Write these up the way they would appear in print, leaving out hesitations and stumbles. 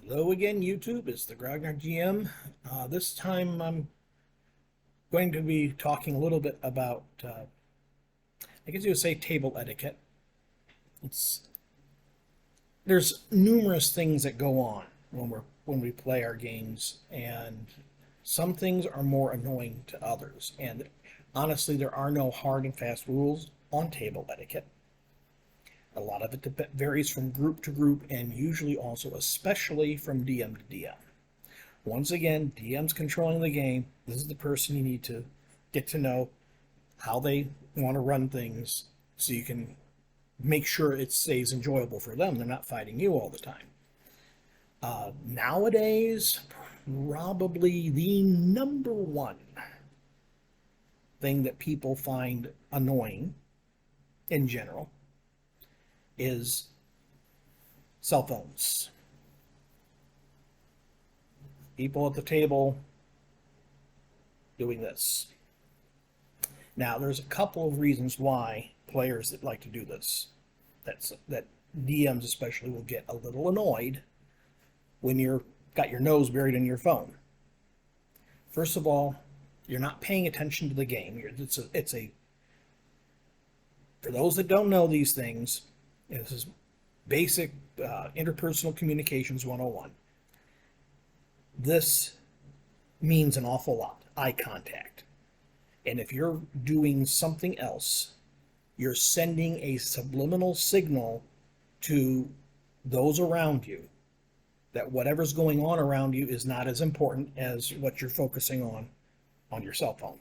Hello again, YouTube. It's the Grognard DM. This time I'm going to be talking a little bit about, I guess you would say, table etiquette. It's There's numerous things that go on when we play our games, and some things are more annoying to others. And honestly, there are no hard and fast rules on table etiquette. A lot of it varies from group to group, and usually also, especially from DM to DM. Once again, DM's controlling the game. This is the person you need to get to know how they want to run things so you can make sure it stays enjoyable for them. They're not fighting you all the time. Nowadays, probably the number one thing that people find annoying in general is cell phones. People at the table doing this. Now, there's a couple of reasons why players that like to do this, that DMs especially, will get a little annoyed when you're got your nose buried in your phone. First of all, you're not paying attention to the game. For those that don't know these things, this is basic interpersonal communications 101. This means an awful lot. Eye contact. And if you're doing something else, you're sending a subliminal signal to those around you that whatever's going on around you is not as important as what you're focusing on your cell phone.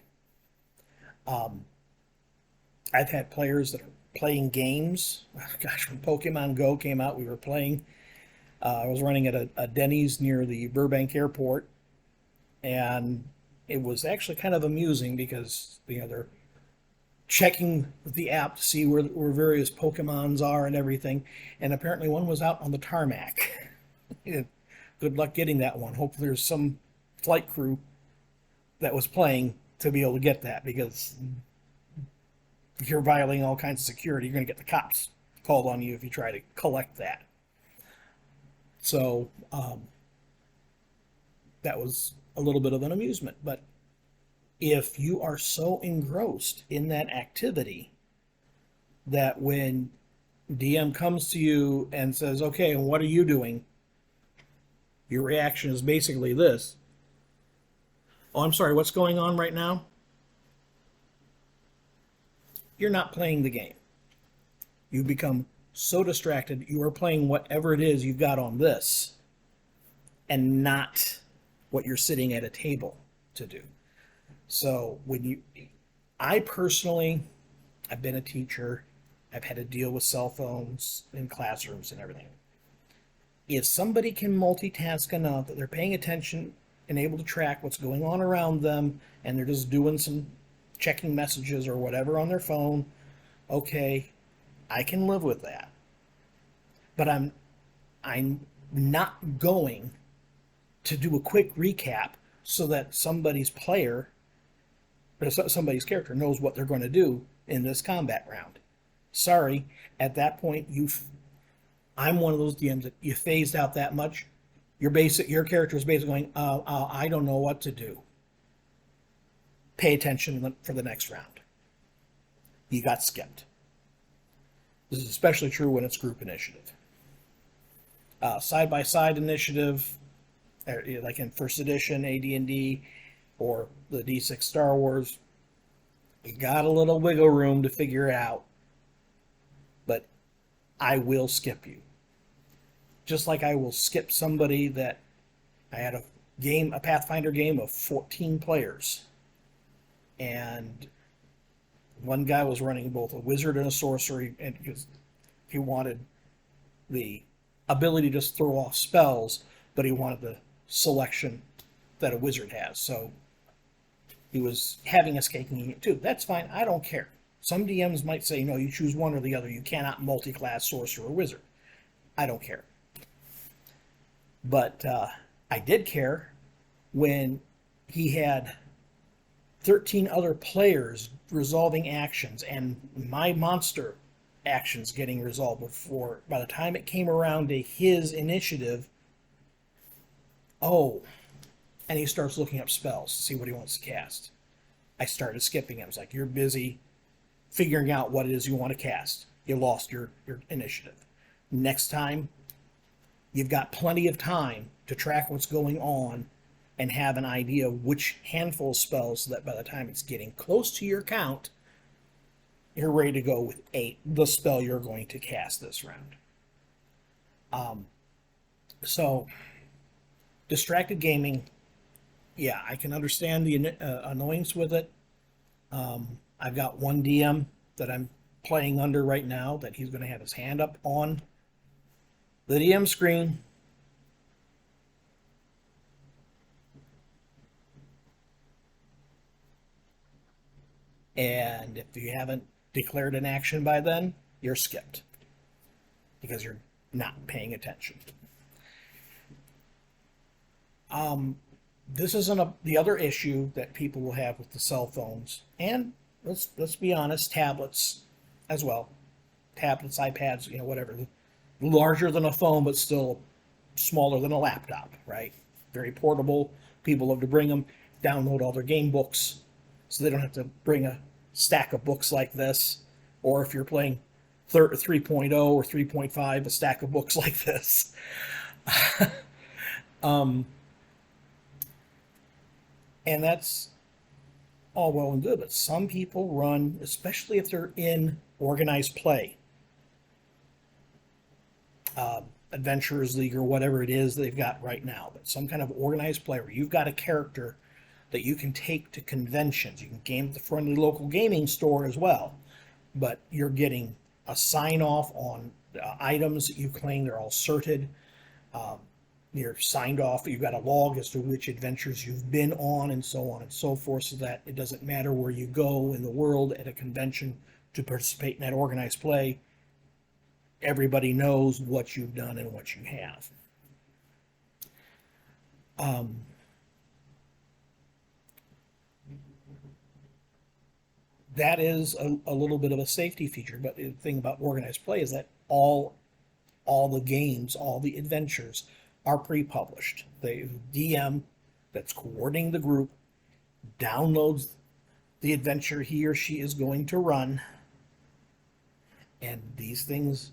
I've had players that are playing games. Gosh, when Pokemon Go came out, we were playing. I was running at a Denny's near the Burbank airport, and it was actually kind of amusing because they're checking the app to see where various Pokemons are and everything, and apparently one was out on the tarmac. Good luck getting that one. Hopefully there's some flight crew that was playing to be able to get that, because if you're violating all kinds of security, you're going to get the cops called on you if you try to collect that. So that was a little bit of an amusement. But if you are so engrossed in that activity that when DM comes to you and says, okay, and what are you doing? Your reaction is basically this. Oh, I'm sorry, what's going on right now? You're not playing the game. You become so distracted, you are playing whatever it is you've got on this and not what you're sitting at a table to do. So I personally, I've been a teacher. I've had to deal with cell phones in classrooms and everything. If somebody can multitask enough that they're paying attention and able to track what's going on around them, and they're just doing some checking messages or whatever on their phone, okay, I can live with that. But I'm not going to do a quick recap so that somebody's player or somebody's character knows what they're going to do in this combat round. Sorry, at that point I'm one of those DMs that you phased out that much. Your character is basically going, I don't know what to do. Pay attention for the next round. You got skipped. This is especially true when it's group initiative. Side-by-side initiative, like in first edition AD&D or the D6 Star Wars, you got a little wiggle room to figure it out, but I will skip you. Just like I will skip somebody that I had a Pathfinder game of 14 players, and one guy was running both a wizard and a sorcery, and because he wanted the ability to just throw off spells, but he wanted the selection that a wizard has. So he was having us caking it too. That's fine. I don't care. Some DMs might say, no, you choose one or the other. You cannot multi-class sorcerer or wizard. I don't care. But I did care when he had 13 other players resolving actions and my monster actions getting resolved before, by the time it came around to his initiative, Oh, and he starts looking up spells to see what he wants to cast. I started skipping him. I was like, you're busy figuring out what it is you want to cast. You lost your initiative. Next time, you've got plenty of time to track what's going on and have an idea of which handful of spells, so that by the time it's getting close to your count, you're ready to go with the spell you're going to cast this round. So, distracted gaming, yeah, I can understand the annoyance with it. I've got one DM that I'm playing under right now that he's going to have his hand up on the DM screen. And if you haven't declared an action by then, you're skipped because you're not paying attention. This isn't the other issue that people will have with the cell phones, and let's be honest, tablets as well. Tablets, iPads, whatever. Larger than a phone, but still smaller than a laptop, right? Very portable. People love to bring them, download all their game books, so they don't have to bring a stack of books like this. Or if you're playing 3.0 or 3.5, a stack of books like this. And that's all well and good, but some people run, especially if they're in organized play, Adventurers League or whatever it is they've got right now, but some kind of organized play where you've got a character that you can take to conventions. You can game at the friendly local gaming store as well, but you're getting a sign off on items that you claim. They're all certed. You're signed off. You've got a log as to which adventures you've been on, and so on and so forth, so that it doesn't matter where you go in the world at a convention to participate in that organized play. Everybody knows what you've done and what you have. That is a little bit of a safety feature, but the thing about organized play is that all the games, all the adventures are pre-published. The DM that's coordinating the group downloads the adventure he or she is going to run, and these things,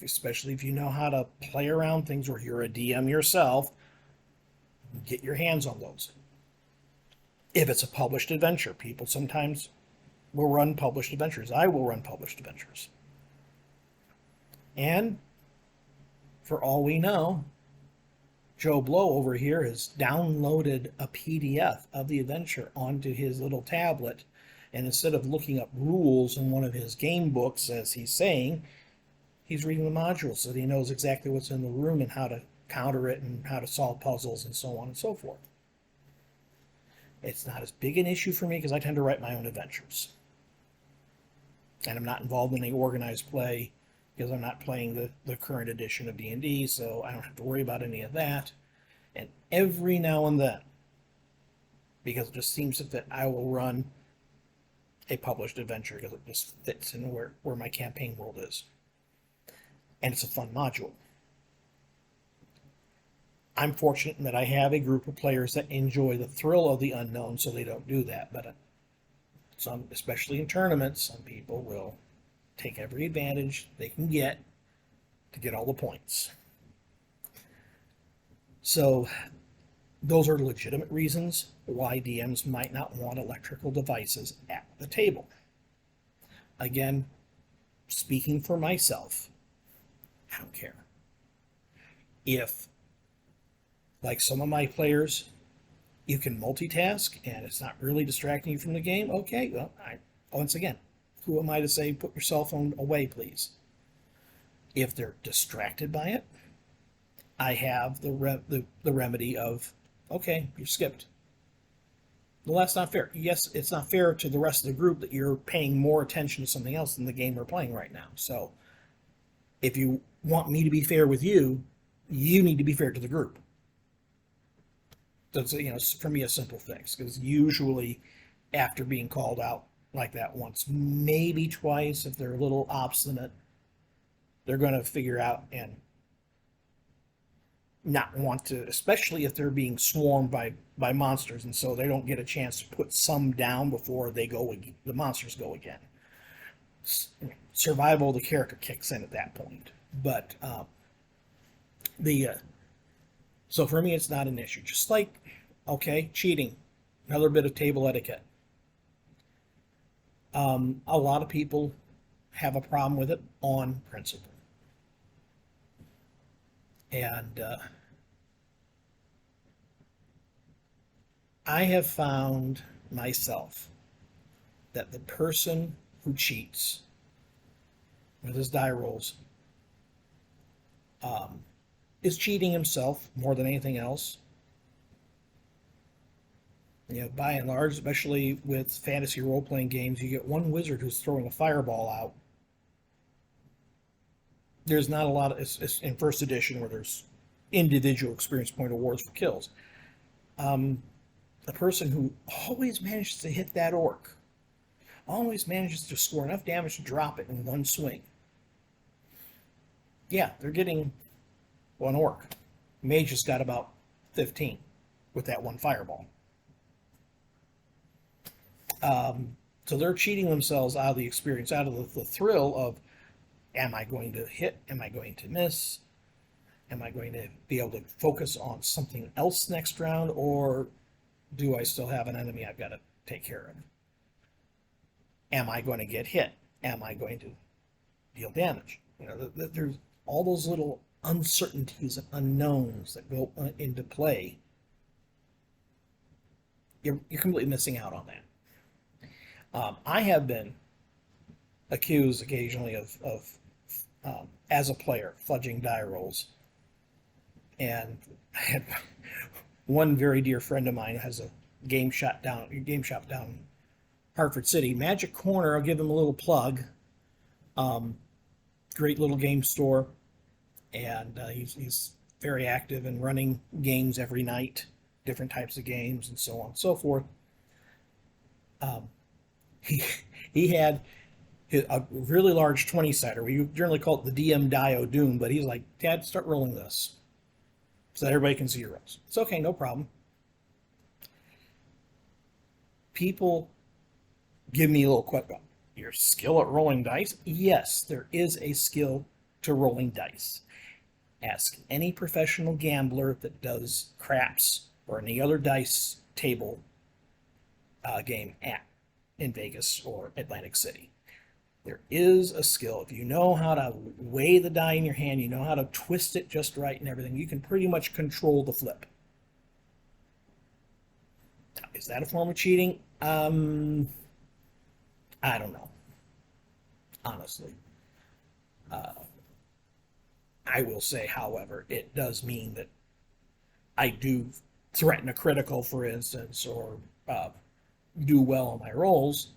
especially if you know how to play around things, or you're a DM yourself, get your hands on those. If it's a published adventure, people sometimes will run published adventures. I will run published adventures. And for all we know, Joe Blow over here has downloaded a PDF of the adventure onto his little tablet, and instead of looking up rules in one of his game books, as he's saying, he's reading the modules so that he knows exactly what's in the room and how to counter it and how to solve puzzles and so on and so forth. It's not as big an issue for me because I tend to write my own adventures. And I'm not involved in any organized play because I'm not playing the current edition of D&D, so I don't have to worry about any of that. And every now and then, because it just seems that I will run a published adventure because it just fits in where my campaign world is. And it's a fun module. I'm fortunate in that I have a group of players that enjoy the thrill of the unknown, so they don't do that. But some, especially in tournaments, some people will take every advantage they can get to get all the points. So those are legitimate reasons why DMs might not want electrical devices at the table. Again, speaking for myself, I don't care. If, like some of my players, you can multitask and it's not really distracting you from the game, okay, well, once again, who am I to say put your cell phone away, please? If they're distracted by it, I have the remedy of, okay, you're skipped. Well, that's not fair. Yes, it's not fair to the rest of the group that you're paying more attention to something else than the game we're playing right now. So if you want me to be fair with you, you need to be fair to the group. That's, for me, a simple fix, because usually after being called out like that once, maybe twice, if they're a little obstinate, they're going to figure out and not want to, especially if they're being swarmed by monsters, and so they don't get a chance to put some down before they go. The monsters go again. Survival of the character kicks in at that point. But the so for me, it's not an issue. Just like, okay, cheating, another bit of table etiquette. A lot of people have a problem with it on principle. And I have found myself that the person who cheats with his die rolls is cheating himself more than anything else. You know, by and large, especially with fantasy role-playing games, you get one wizard who's throwing a fireball out. There's not a lot of, it's in first edition where there's individual experience point awards for kills. The person who always manages to hit that orc, always manages to score enough damage to drop it in one swing. Yeah, they're getting one orc. Mage just got about 15 with that one fireball. So they're cheating themselves out of the experience, out of the thrill of, am I going to hit? Am I going to miss? Am I going to be able to focus on something else next round? Or do I still have an enemy I've got to take care of? Am I going to get hit? Am I going to deal damage? You know, there's all those little uncertainties and unknowns that go into play. You're completely missing out on that. I have been accused occasionally of as a player, fudging die rolls. And I had one very dear friend of mine has a game shop down in Hartford City. Magic Corner, I'll give him a little plug. Great little game store. And he's very active in running games every night, different types of games, and so on and so forth. He had a really large 20-sider. We generally call it the DM Die O Doom, but he's like, Dad, start rolling this so that everybody can see your rolls. It's okay, no problem. People give me a little question. Your skill at rolling dice? Yes, there is a skill to rolling dice. Ask any professional gambler that does craps or any other dice table game in Vegas or Atlantic City. There is a skill. If you know how to weigh the die in your hand, you know how to twist it just right and everything, you can pretty much control the flip. Is that a form of cheating? I don't know. Honestly. I will say, however, it does mean that I do threaten a critical, for instance, or do well on my rolls.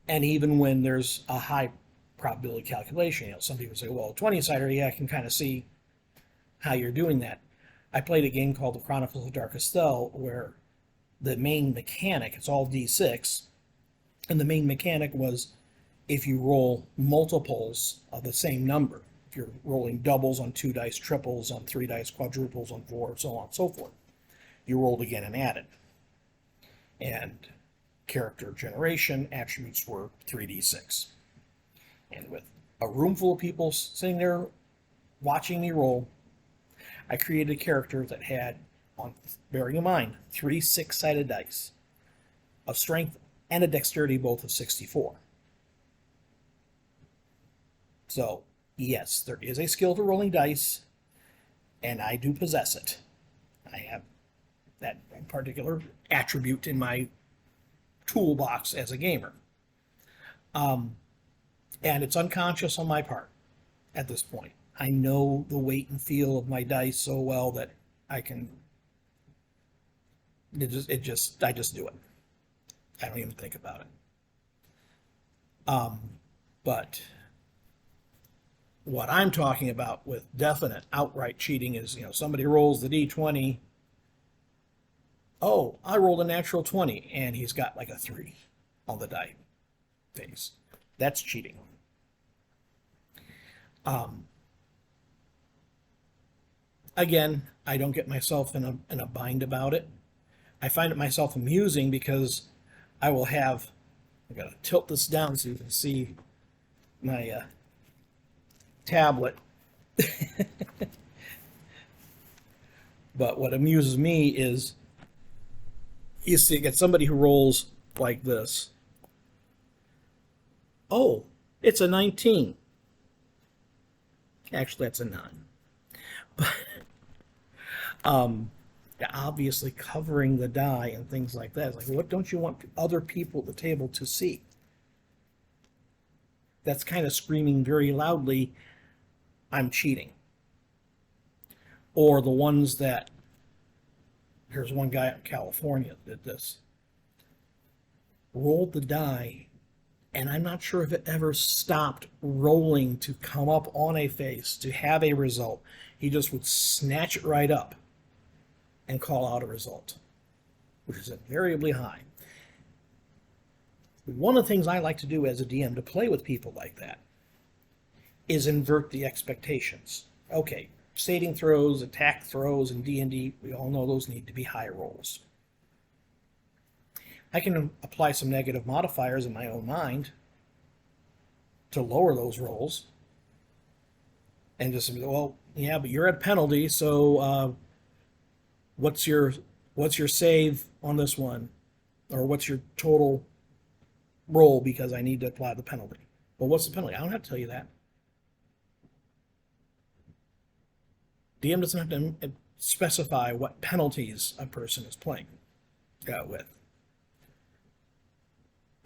And even when there's a high probability calculation, you know, some people say, well, 20-sider, yeah, I can kind of see how you're doing that. I played a game called The Chronicles of Dark Estelle where the main mechanic, it's all D6, and the main mechanic was if you roll multiples of the same number, if you're rolling doubles on 2 dice, triples on 3 dice, quadruples on 4, so on and so forth, you rolled again and added. And character generation attributes were 3d6. And with a room full of people sitting there watching me roll, I created a character that had, bearing in mind, 3 6-sided dice, a strength and a dexterity both of 64. So, yes, there is a skill to rolling dice, and I do possess it. I have that particular attribute in my toolbox as a gamer. And it's unconscious on my part at this point. I know the weight and feel of my dice so well that I can, I just do it. I don't even think about it. But what I'm talking about with definite outright cheating is, you know, somebody rolls the D20. Oh, I rolled a natural 20, and he's got like a 3 on the die face. That's cheating. Again, I don't get myself in a bind about it. I find it myself amusing because I will have, I gotta tilt this down so you can see my tablet. But what amuses me is you see, get somebody who rolls like this. Oh, it's a 19. Actually, that's a 9. But obviously covering the die and things like that. It's like, what don't you want other people at the table to see? That's kind of screaming very loudly, I'm cheating. Or the ones that, here's one guy in California that did this. Rolled the die, and I'm not sure if it ever stopped rolling to come up on a face to have a result. He just would snatch it right up and call out a result, which is invariably high. One of the things I like to do as a DM to play with people like that is invert the expectations. Okay, saving throws, attack throws in D&D, we all know those need to be high rolls. I can apply some negative modifiers in my own mind to lower those rolls and just, well, yeah, but you're at penalty, so what's your save on this one, or what's your total roll because I need to apply the penalty. Well, what's the penalty? I don't have to tell you that. DM doesn't have to specify what penalties a person is playing with.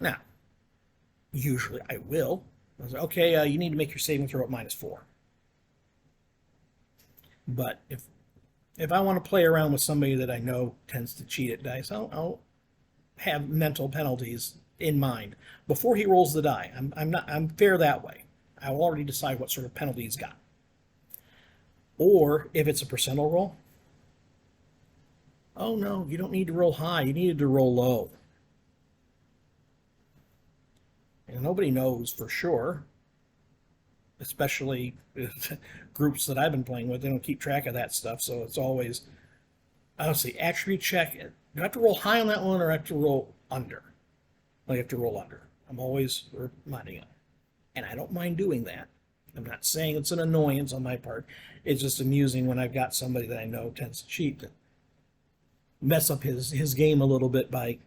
Now, usually I will. I was like, okay, you need to make your saving throw at -4. But if I want to play around with somebody that I know tends to cheat at dice, I'll have mental penalties in mind before he rolls the die. I'm fair that way. I will already decide what sort of penalty he's got. Or if it's a percentile roll, oh no, you don't need to roll high. You needed to roll low. And nobody knows for sure, especially groups that I've been playing with. They don't keep track of that stuff, so it's always, honestly, attribute check. Do I have to roll high on that one, or I have to roll under? I have to roll under. I'm always reminding it. And I don't mind doing that. I'm not saying it's an annoyance on my part. It's just amusing when I've got somebody that I know tends to cheat, to mess up his game a little bit by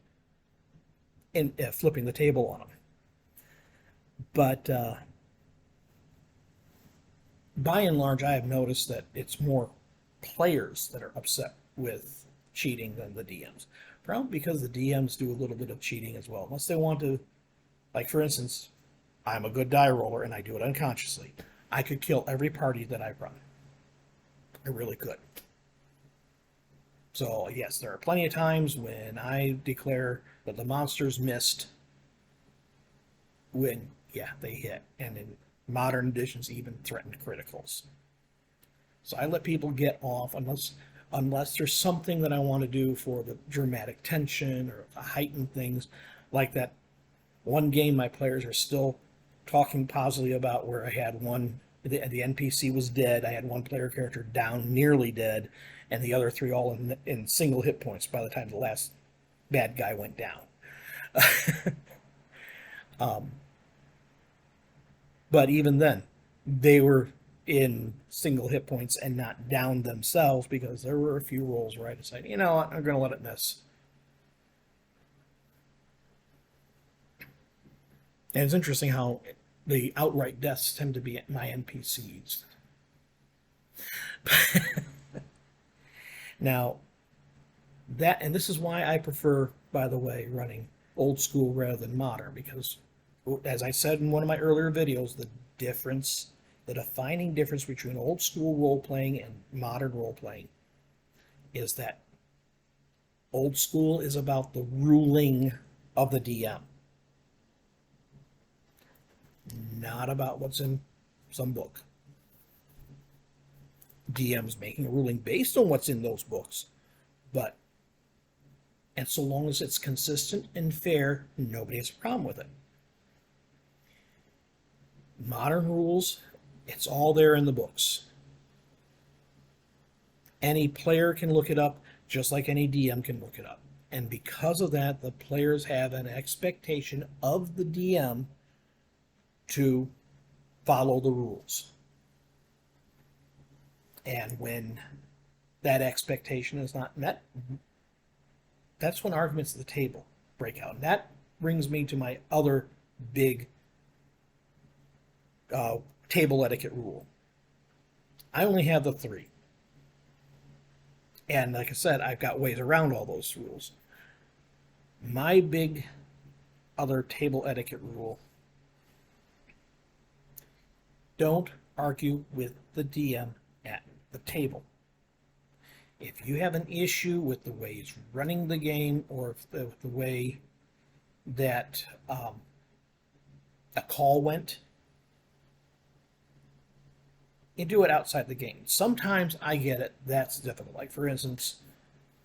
flipping the table on him. But by and large, I have noticed that it's more players that are upset with cheating than the DMs. Probably because the DMs do a little bit of cheating as well. Unless they want to, like for instance, I'm a good die roller and I do it unconsciously. I could kill every party that I run. I really could. So yes, there are plenty of times when I declare that the monsters missed when, yeah, they hit. And in modern editions, even threatened criticals. So I let people get off unless there's something that I want to do for the dramatic tension or the heightened things. Like that one game my players are still talking positively about, where I had the NPC was dead. I had one player character down, nearly dead, and the other 3 all in single hit points by the time the last bad guy went down. But even then, they were in single hit points and not down themselves, because there were a few rolls where I decided, you know what, I'm going to let it miss. And it's interesting how the outright deaths tend to be my NPCs. Now, and this is why I prefer, by the way, running old school rather than modern, because as I said in one of my earlier videos, the defining difference between old school role-playing and modern role-playing is that old school is about the ruling of the DM, not about what's in some book. DM's making a ruling based on what's in those books, and so long as it's consistent and fair, nobody has a problem with it. Modern rules, it's all there in the books. Any player can look it up, just like any DM can look it up. And because of that, the players have an expectation of the DM to follow the rules. And when that expectation is not met, that's when arguments at the table break out. And that brings me to my other big table etiquette rule. I only have the 3. And like I said, I've got ways around all those rules. My big other table etiquette rule: don't argue with the DM at the table. If you have an issue with the way he's running the game, or the way that a call went, you do it outside the game. Sometimes I get it, that's difficult. Like, for instance,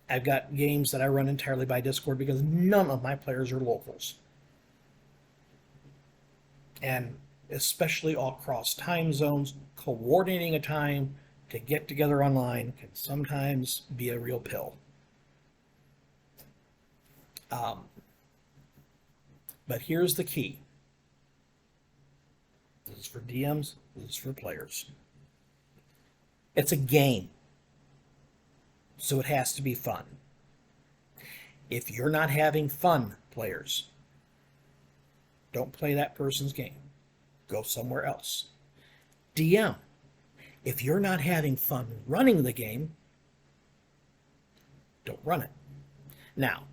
I've got games that I run entirely by Discord because none of my players are locals. And especially all across time zones, coordinating a time to get together online can sometimes be a real pill. But here's the key. This is for DMs, this is for players. It's a game, so it has to be fun. If you're not having fun, players, don't play that person's game. Go somewhere else. DM, if you're not having fun running the game, don't run it. Now,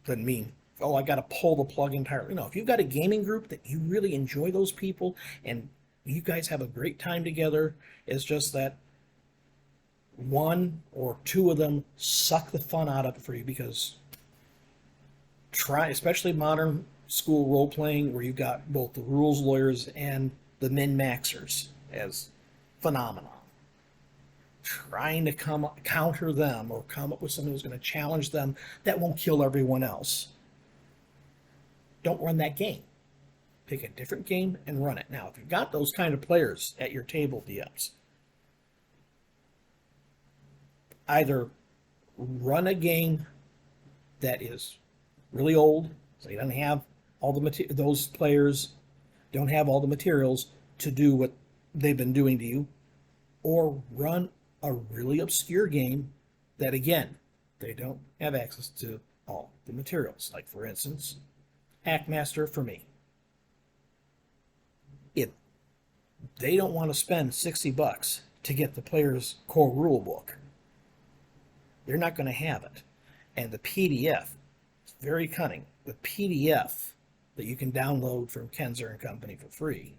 doesn't mean, oh, I got to pull the plug entirely. No, if you've got a gaming group that you really enjoy those people and you guys have a great time together, it's just that 1 or 2 of them suck the fun out of it for you, because especially modern school role-playing, where you've got both the rules lawyers and the min-maxers as phenomenon. Trying to counter them or come up with something who's going to challenge them that won't kill everyone else. Don't run that game. Pick a different game and run it. Now, if you've got those kind of players at your table, DMs, either run a game that is really old, so you don't have all the those players don't have all the materials to do what they've been doing to you, or run a really obscure game that, again, they don't have access to all the materials. Like, for instance, Hackmaster for me. If they don't want to spend $60 to get the player's core rule book, they're not going to have it. And the PDF, it's very cunning. The PDF that you can download from Kenzer and Company for free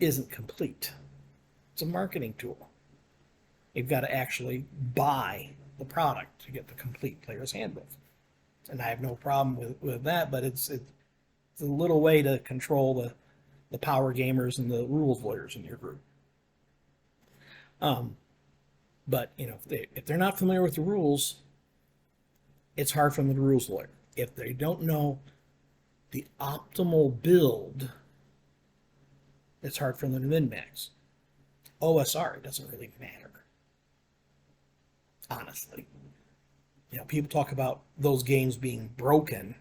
isn't complete. It's a marketing tool. You've got to actually buy the product to get the complete player's handbook. And I have no problem with that, but it's a little way to control the power gamers and the rules lawyers in your group. But if they're not familiar with the rules, it's hard for them to rules lawyer. If they don't know the optimal build, it's hard for them to min-max. OSR, it doesn't really matter, honestly. People talk about those games being broken.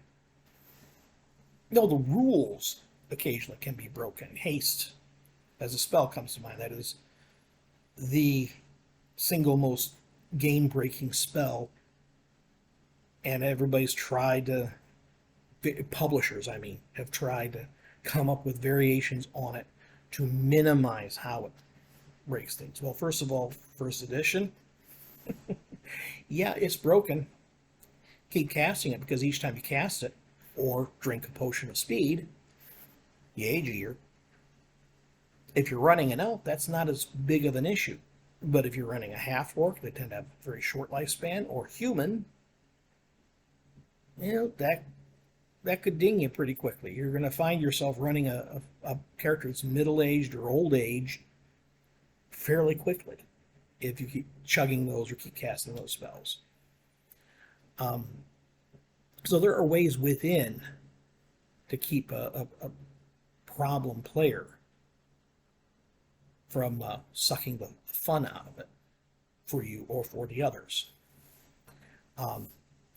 No, the rules occasionally can be broken. Haste, as a spell, comes to mind. That is the single most game-breaking spell, and everybody's tried to, publishers, have tried to come up with variations on it to minimize how it breaks things. Well, first of all, first edition, yeah, it's broken. Keep casting it, because each time you cast it, or drink a potion of speed, you age a year. If you're running an elf, that's not as big of an issue. But if you're running a half-orc, they tend to have a very short lifespan, or human, that could ding you pretty quickly. You're going to find yourself running a character that's middle-aged or old-aged fairly quickly if you keep chugging those or keep casting those spells. So there are ways within to keep a problem player from sucking the fun out of it. for you or for the others.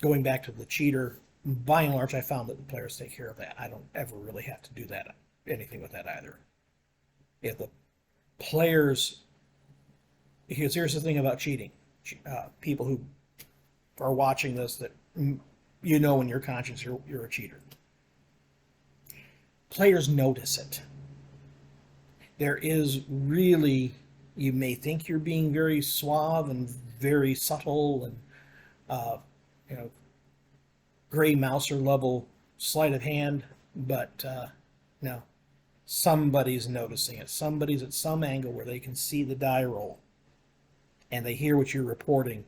Going back to the cheater, by and large, I found that the players take care of that. I don't ever really have to do that, anything with that either. If the players, because here's the thing about cheating, people who are watching this that you know in your conscience you're a cheater. Players notice it. There is really, you may think you're being very suave and very subtle and gray mouser level sleight of hand, but no, somebody's noticing it. Somebody's at some angle where they can see the die roll and they hear what you're reporting,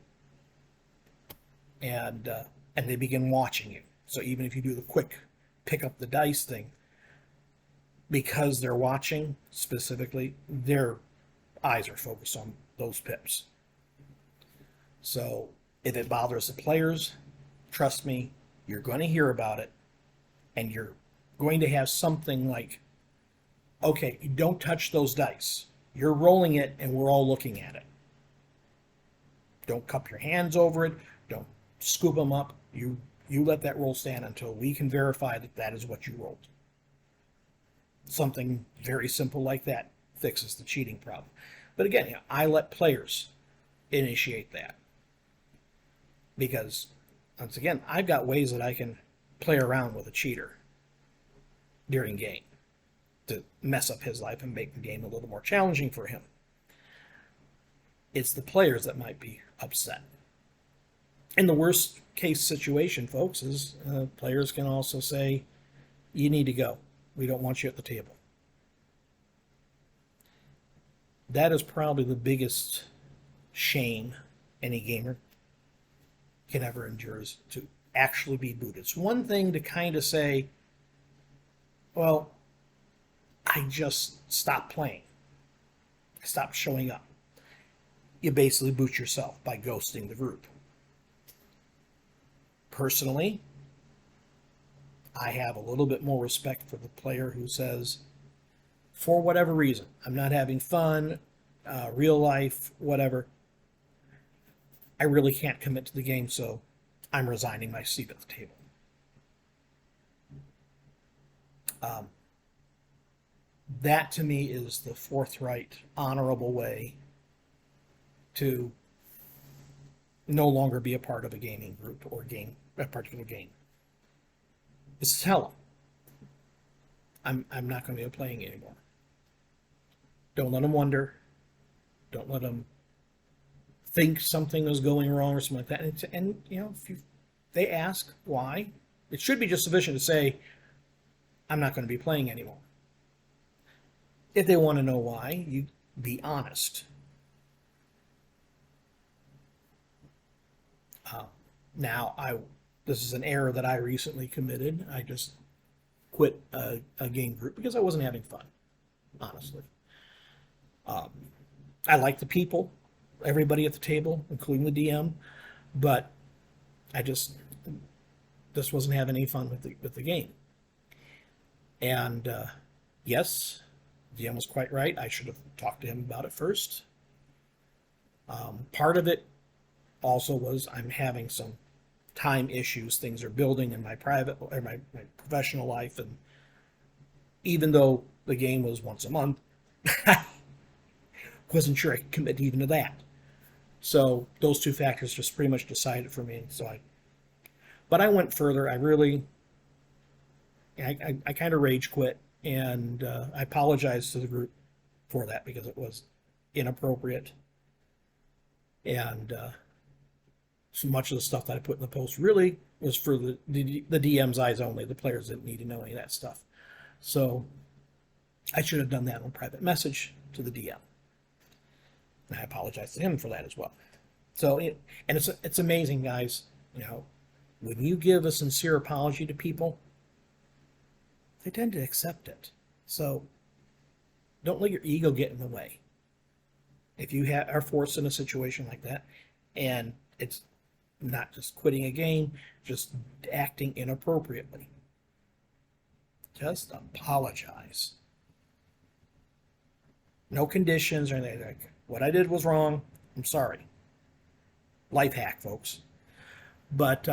and they begin watching you. So even if you do the quick pick up the dice thing, because they're watching specifically, their eyes are focused on those pips. So if it bothers the players, trust me, you're going to hear about it, and you're going to have something like, okay, don't touch those dice. You're rolling it, and we're all looking at it. Don't cup your hands over it. Don't scoop them up. You let that roll stand until we can verify that that is what you rolled. Something very simple like that fixes the cheating problem. But again, I let players initiate that, because once again, I've got ways that I can play around with a cheater during game to mess up his life and make the game a little more challenging for him. It's the players that might be upset. In the worst case situation, folks, is players can also say, you need to go. We don't want you at the table. That is probably the biggest shame any gamer can ever endure, is to actually be booted. It's one thing to kind of say, well, I just stopped playing. I stopped showing up. You basically boot yourself by ghosting the group. Personally, I have a little bit more respect for the player who says, for whatever reason, I'm not having fun, real life, whatever, I really can't commit to the game, so I'm resigning my seat at the table. That to me is the forthright, honorable way to no longer be a part of a gaming group or a particular game. Is tell them, I'm not going to be playing anymore. Don't let them wonder. Don't let them think something is going wrong or something like that. And if they ask why, it should be just sufficient to say, I'm not going to be playing anymore. If they want to know why, you be honest. This is an error that I recently committed. I just quit a game group because I wasn't having fun, honestly. I like the people, everybody at the table, including the DM, but I just wasn't having any fun with the game. And yes, DM was quite right. I should have talked to him about it first. Part of it also was I'm having some time issues. Things are building in my private or my professional life, and even though the game was once a month, I wasn't sure I could commit even to that. So those two factors just pretty much decided for me. But I went further. I kind of rage quit, and I apologized to the group for that because it was inappropriate. And so much of the stuff that I put in the post really was for the DM's eyes only. The players didn't need to know any of that stuff. So I should have done that on private message to the DM. And I apologize to him for that as well. So, it's amazing, guys. When you give a sincere apology to people, they tend to accept it. So don't let your ego get in the way. If you are forced in a situation like that, and it's not just quitting a game, just acting inappropriately, just apologize. No conditions or anything. Like, what I did was wrong. I'm sorry. Life hack, folks. But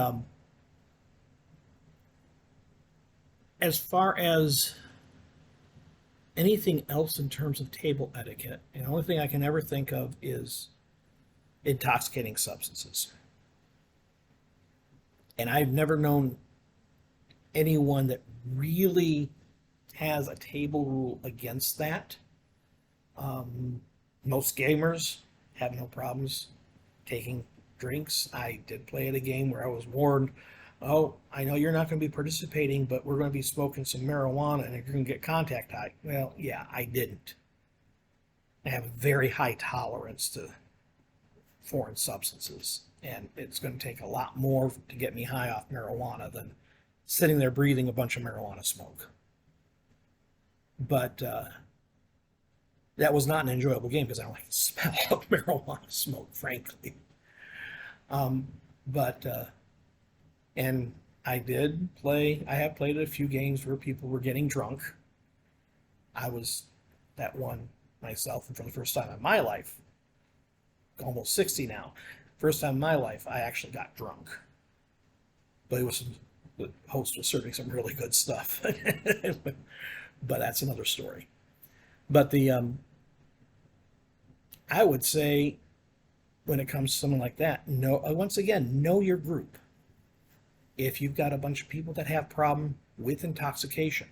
as far as anything else in terms of table etiquette, the only thing I can ever think of is intoxicating substances. And I've never known anyone that really has a table rule against that. Most gamers have no problems taking drinks. I did play at a game where I was warned, oh, I know you're not going to be participating, but we're going to be smoking some marijuana and you're going to get contact high. Well, yeah, I didn't. I have a very high tolerance to foreign substances, and it's going to take a lot more to get me high off marijuana than sitting there breathing a bunch of marijuana smoke. But that was not an enjoyable game because I don't like the smell of marijuana smoke, frankly. And I have played a few games where people were getting drunk. I was that one myself, and for the first time in my life, almost 60 now, first time in my life, I actually got drunk. But the host was serving some really good stuff. But that's another story. But I would say, when it comes to someone like that, once again, know your group. If you've got a bunch of people that have problem with intoxication,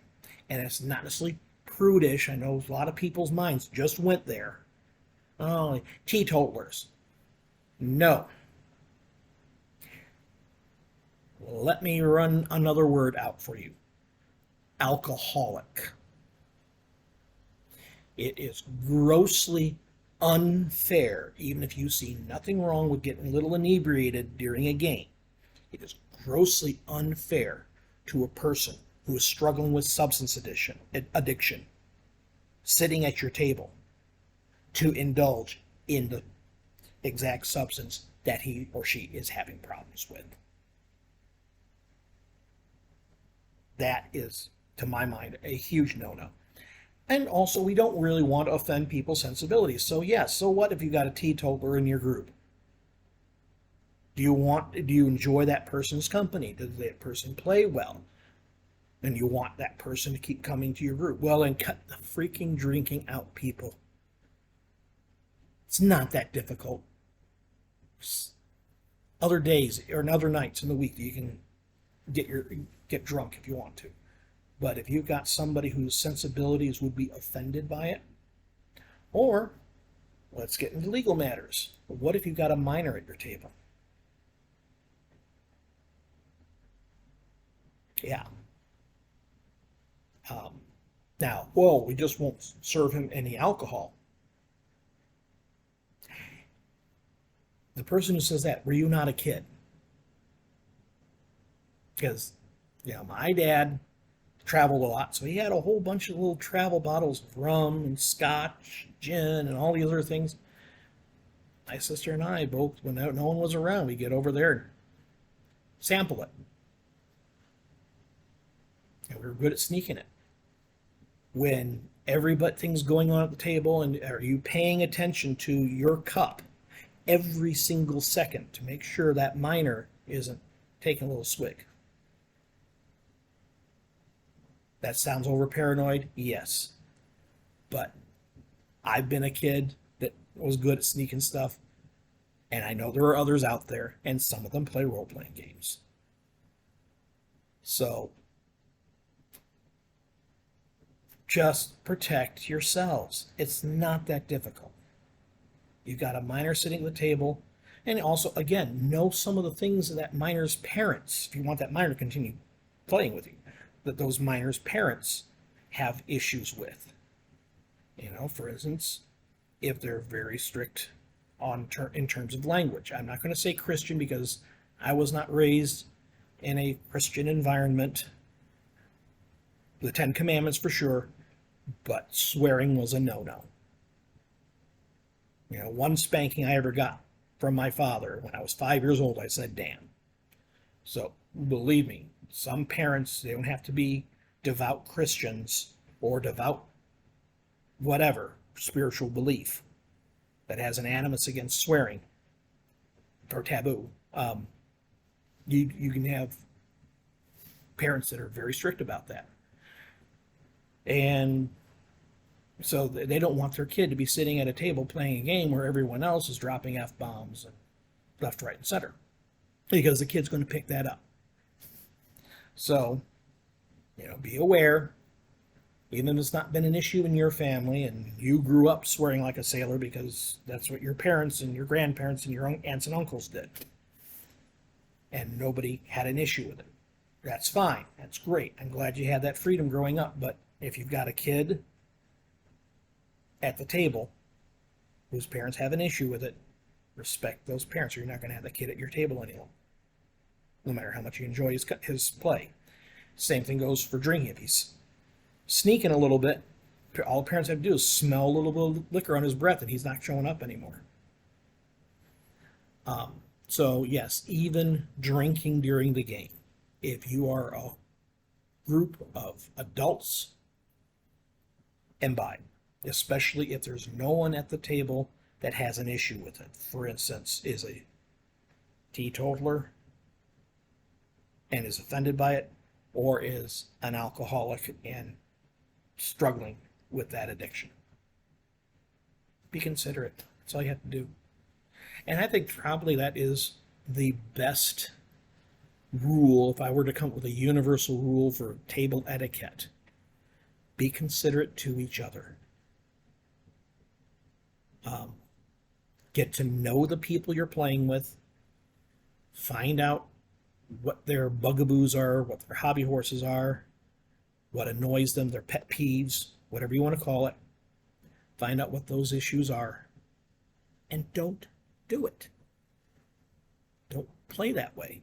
and it's not necessarily prudish, I know a lot of people's minds just went there. Oh, teetotalers. No. Let me run another word out for you. Alcoholic. It is grossly unfair, even if you see nothing wrong with getting a little inebriated during a game. It is grossly unfair to a person who is struggling with substance addiction, sitting at your table, to indulge in the exact substance that he or she is having problems with. That is, to my mind, a huge no-no. And also, we don't really want to offend people's sensibilities. So yes, so what if you got a teetotaler in your group? Do you enjoy that person's company? Does that person play well? And you want that person to keep coming to your group? Well, then cut the freaking drinking out, people. It's not that difficult. Other days or other nights in the week you can get drunk if you want to. But if you've got somebody whose sensibilities would be offended by it, or let's get into legal matters. What if you've got a minor at your table? Yeah. Now, well, we just won't serve him any alcohol. The person who says that, were you not a kid? Because, my dad traveled a lot, so he had a whole bunch of little travel bottles of rum and scotch, gin, and all the other things. My sister and I both, when no one was around, we get over there and sample it. And we were good at sneaking it. When everything's going on at the table, and are you paying attention to your cup every single second to make sure that minor isn't taking a little swig? That sounds over paranoid, yes. But I've been a kid that was good at sneaking stuff, and I know there are others out there, and some of them play role-playing games. So just protect yourselves. It's not that difficult. You've got a minor sitting at the table, and also, again, know some of the things that minor's parents, if you want that minor to continue playing with you, that those minors' parents have issues with. For instance, if they're very strict in terms of language. I'm not going to say Christian because I was not raised in a Christian environment. The Ten Commandments for sure, but swearing was a no-no. One spanking I ever got from my father when I was 5 years old, I said, damn. So believe me, some parents, they don't have to be devout Christians or devout whatever spiritual belief that has an animus against swearing. or taboo. You can have parents that are very strict about that. And so they don't want their kid to be sitting at a table playing a game where everyone else is dropping F-bombs and left, right, and center, because the kid's going to pick that up. So, be aware, even if it's not been an issue in your family and you grew up swearing like a sailor because that's what your parents and your grandparents and your aunts and uncles did, and nobody had an issue with it. That's fine. That's great. I'm glad you had that freedom growing up. But if you've got a kid at the table whose parents have an issue with it, respect those parents, or you're not going to have the kid at your table anymore, no matter how much you enjoy his play. Same thing goes for drinking. If he's sneaking a little bit, all the parents have to do is smell a little bit of liquor on his breath and he's not showing up anymore. So yes, even drinking during the game. If you are a group of adults, imbibe, especially if there's no one at the table that has an issue with it. For instance, is a teetotaler and is offended by it, or is an alcoholic and struggling with that addiction. Be considerate. That's all you have to do. And I think probably that is the best rule, if I were to come up with a universal rule for table etiquette. Be considerate to each other. Get to know the people you're playing with. Find out what their bugaboos are, what their hobby horses are, what annoys them, their pet peeves, whatever you want to call it. Find out what those issues are. And don't do it. Don't play that way.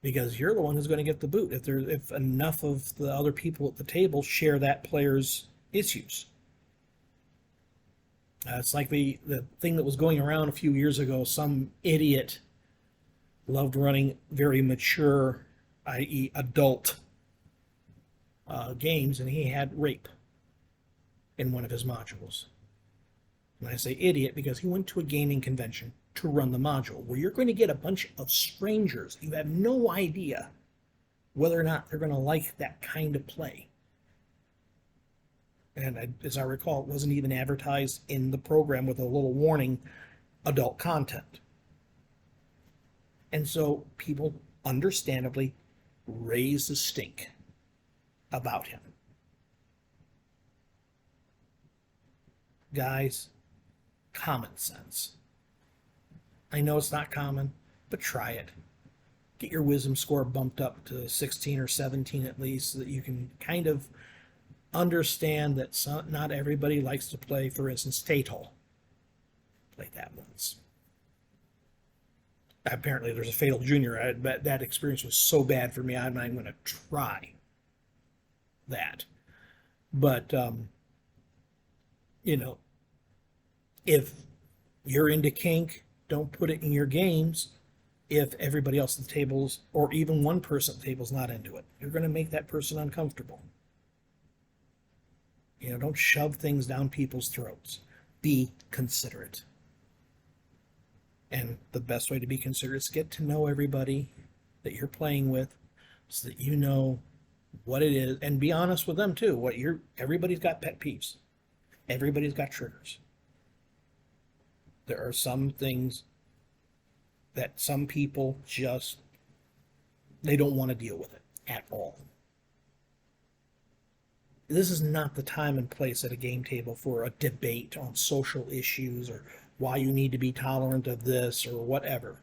Because you're the one who's going to get the boot if enough of the other people at the table share that player's issues. It's like the thing that was going around a few years ago. Some idiot loved running very mature, i.e. adult games, and he had rape in one of his modules. And I say idiot because he went to a gaming convention to run the module where you're going to get a bunch of strangers. You have no idea whether or not they're going to like that kind of play. And as I recall, it wasn't even advertised in the program with a little warning, adult content. And so people understandably raise the stink about him. Guys, common sense. I know it's not common, but try it. Get your wisdom score bumped up to 16 or 17 at least, so that you can kind of understand that not everybody likes to play, for instance, Fatal. Played that once. Apparently there's a Fatal Junior. That experience was so bad for me, I'm not even going to try that. But, if you're into kink, don't put it in your games if everybody else at the tables, or even one person at the table, is not into it. You're going to make that person uncomfortable. Don't shove things down people's throats. Be considerate. And the best way to be considerate is get to know everybody that you're playing with, so that you know what it is, and be honest with them too. Everybody's got pet peeves. Everybody's got triggers. There are some things that some people they don't want to deal with it at all. This is not the time and place at a game table for a debate on social issues or why you need to be tolerant of this or whatever.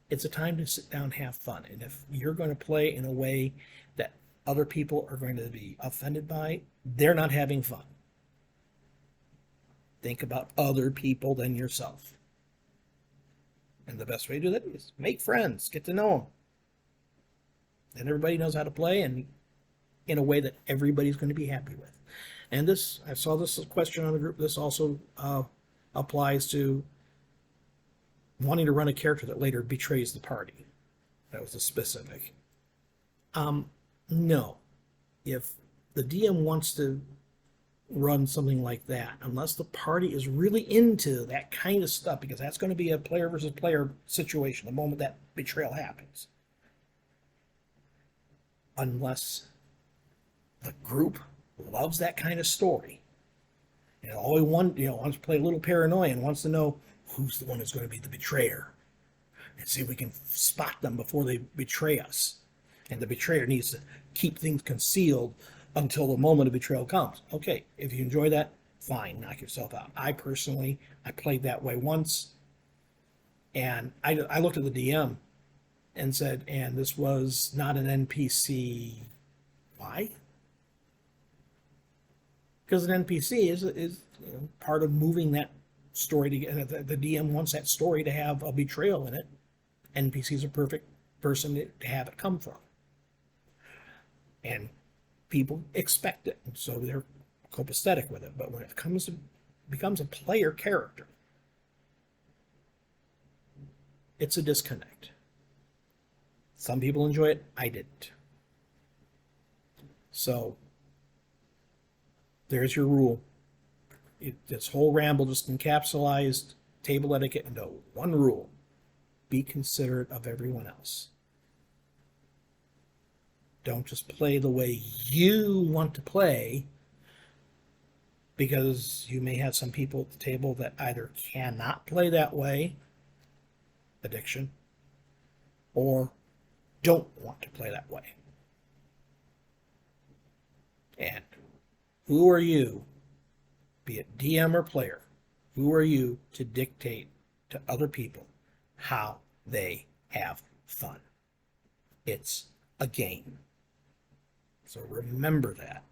It's a time to sit down and have fun. And if you're going to play in a way that other people are going to be offended by, they're not having fun. Think about other people than yourself. And the best way to do that is make friends, get to know them. And everybody knows how to play, and in a way that everybody's going to be happy with. And I saw this question on the group. This also applies to wanting to run a character that later betrays the party. That was a specific. No. If the DM wants to run something like that unless the party is really into that kind of stuff, because that's going to be a player versus player situation the moment that betrayal happens. Unless the group loves that kind of story and all wants to play a little paranoia and wants to know who's the one who's going to be the betrayer and see if we can spot them before they betray us. And the betrayer needs to keep things concealed until the moment of betrayal comes. Okay, if you enjoy that, fine, knock yourself out. I played that way once, and I looked at the DM and said, and this was not an NPC. Why? Because an NPC is part of moving that story together. The DM wants that story to have a betrayal in it. NPC is a perfect person to have it come from. And people expect it, and so they're copacetic with it. But when it becomes a player character, it's a disconnect. Some people enjoy it. I didn't. So there's your rule. This whole ramble just encapsulated table etiquette into one rule: be considerate of everyone else. Don't just play the way you want to play, because you may have some people at the table that either cannot play that way, addiction, or don't want to play that way. And who are you, be it DM or player, who are you to dictate to other people how they have fun? It's a game. So remember that.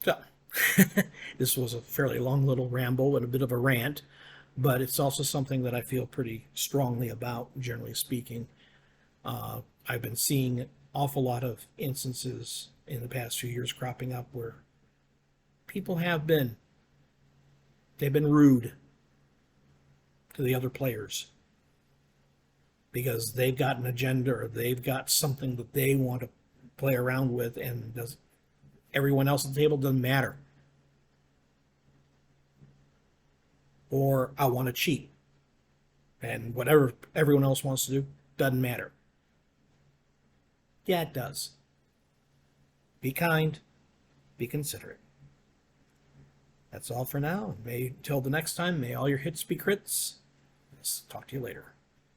So this was a fairly long little ramble and a bit of a rant, but it's also something that I feel pretty strongly about, generally speaking. I've been seeing an awful lot of instances in the past few years cropping up where people they've been rude to the other players because they've got an agenda or they've got something that they want to play around with, and everyone else at the table doesn't matter. Or I want to cheat, and whatever everyone else wants to do doesn't matter. Yeah, it does. Be kind, be considerate. That's all for now. Till the next time, may all your hits be crits. Talk to you later.